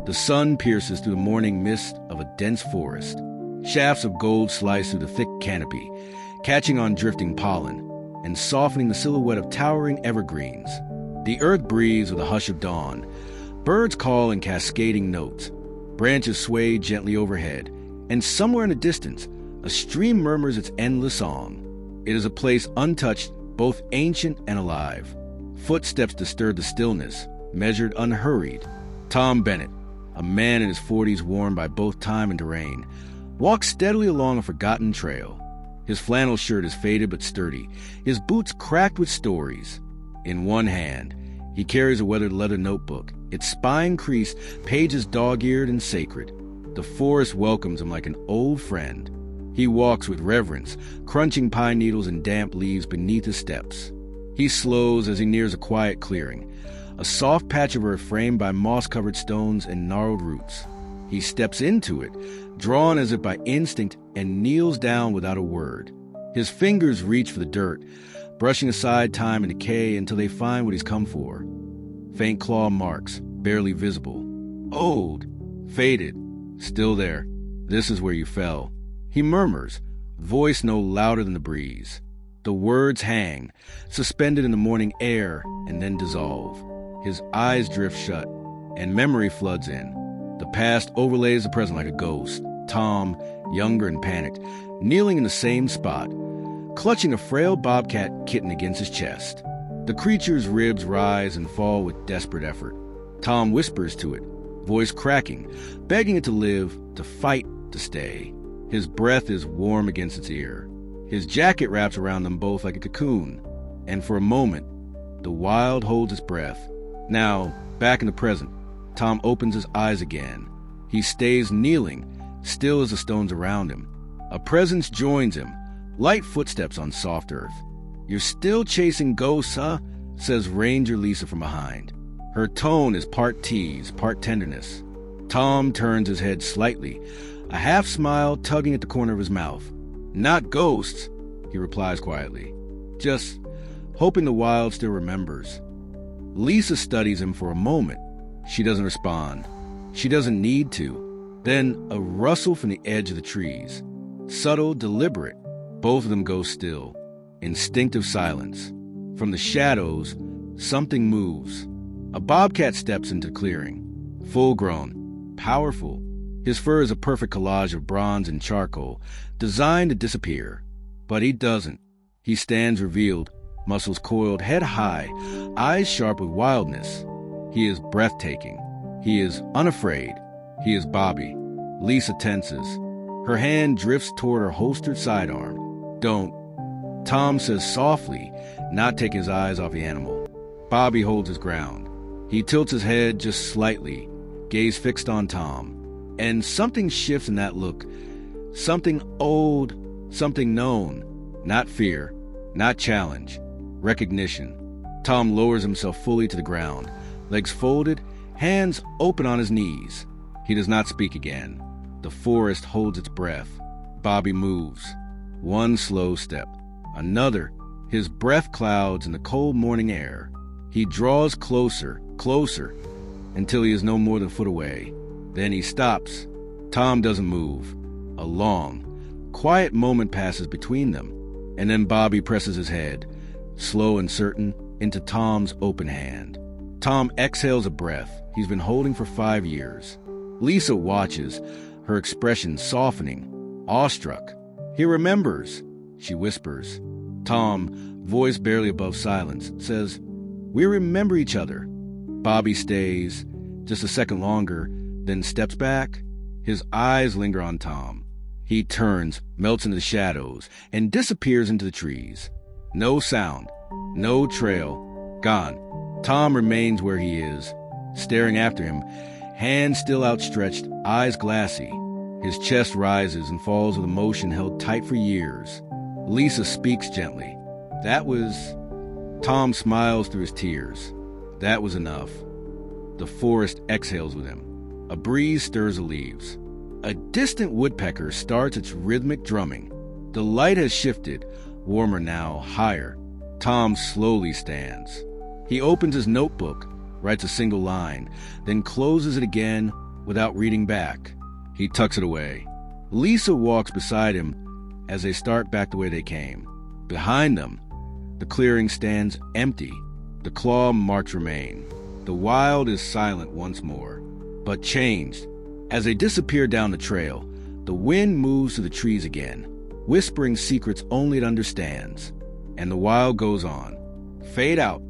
The sun pierces through the morning mist of a dense forest. Shafts of gold slice through the thick canopy, catching on drifting pollen and softening the silhouette of towering evergreens. The earth breathes with a hush of dawn. Birds call in cascading notes. Branches sway gently overhead, and somewhere in the distance, a stream murmurs its endless song. It is a place untouched, both ancient and alive. Footsteps disturb the stillness, measured, unhurried. Tom Bennett, a man in his 40s worn by both time and terrain, walks steadily along a forgotten trail. His flannel shirt is faded but sturdy, his boots cracked with stories. In one hand, he carries a weathered leather notebook, its spine creased, pages dog-eared and sacred. The forest welcomes him like an old friend. He walks with reverence, crunching pine needles and damp leaves beneath his steps. He slows as he nears a quiet clearing, a soft patch of earth framed by moss-covered stones and gnarled roots. He steps into it, drawn as if by instinct, and kneels down without a word. His fingers reach for the dirt, brushing aside time and decay until they find what he's come for. Faint claw marks, barely visible. Old, faded, still there. This is where you fell. He murmurs, voice no louder than the breeze. The words hang, suspended in the morning air, and then dissolve. His eyes drift shut, and memory floods in. The past overlays the present like a ghost. Tom, younger and panicked, kneeling in the same spot, clutching a frail bobcat kitten against his chest. The creature's ribs rise and fall with desperate effort. Tom whispers to it, voice cracking, begging it to live, to fight, to stay. His breath is warm against its ear. His jacket wraps around them both like a cocoon. And for a moment, the wild holds its breath. Now, back in the present, Tom opens his eyes again. He stays kneeling, still as the stones around him. A presence joins him, light footsteps on soft earth. "You're still chasing ghosts, huh?" says Ranger Lisa from behind. Her tone is part tease, part tenderness. Tom turns his head slightly, a half smile tugging at the corner of his mouth. "Not ghosts," he replies quietly. "Just hoping the wild still remembers." Lisa studies him for a moment. She doesn't respond. She doesn't need to. Then a rustle from the edge of the trees. Subtle, deliberate. Both of them go still. Instinctive silence. From the shadows, something moves. A bobcat steps into the clearing. Full-grown. Powerful. His fur is a perfect collage of bronze and charcoal, designed to disappear. But he doesn't. He stands revealed, muscles coiled, head high, eyes sharp with wildness. He is breathtaking. He is unafraid. He is Bobby. Lisa tenses. Her hand drifts toward her holstered sidearm. "Don't." Tom says softly, not taking his eyes off the animal. Bobby holds his ground. He tilts his head just slightly, gaze fixed on Tom. And something shifts in that look. Something old, something known. Not fear, not challenge. Recognition. Tom lowers himself fully to the ground, legs folded, hands open on his knees. He does not speak again. The forest holds its breath. Bobby moves. One slow step. Another. His breath clouds in the cold morning air. He draws closer, closer, until he is no more than a foot away. Then he stops. Tom doesn't move. A long, quiet moment passes between them, and then Bobby presses his head, slow and certain, into Tom's open hand. Tom exhales a breath he's been holding for 5 years. Lisa watches, her expression softening, awestruck. "He remembers," she whispers. Tom, voice barely above silence, says, "We remember each other." Bobby stays, just a second longer, then steps back. His eyes linger on Tom. He turns, melts into the shadows, and disappears into the trees. No sound, no trail, gone. Tom remains where he is, staring after him, hands still outstretched, eyes glassy. His chest rises and falls with emotion held tight for years. Lisa speaks gently. "That was..." Tom smiles through his tears. "That was enough." The forest exhales with him. A breeze stirs the leaves. A distant woodpecker starts its rhythmic drumming. The light has shifted, warmer now, higher. Tom slowly stands. He opens his notebook, writes a single line, then closes it again, without reading back. He tucks it away. Lisa walks beside him as they start back the way they came. Behind them, the clearing stands empty. The claw marks remain. The wild is silent once more, but changed. As they disappear down the trail, the wind moves to the trees again, whispering secrets only it understands. And the wild goes on. Fade out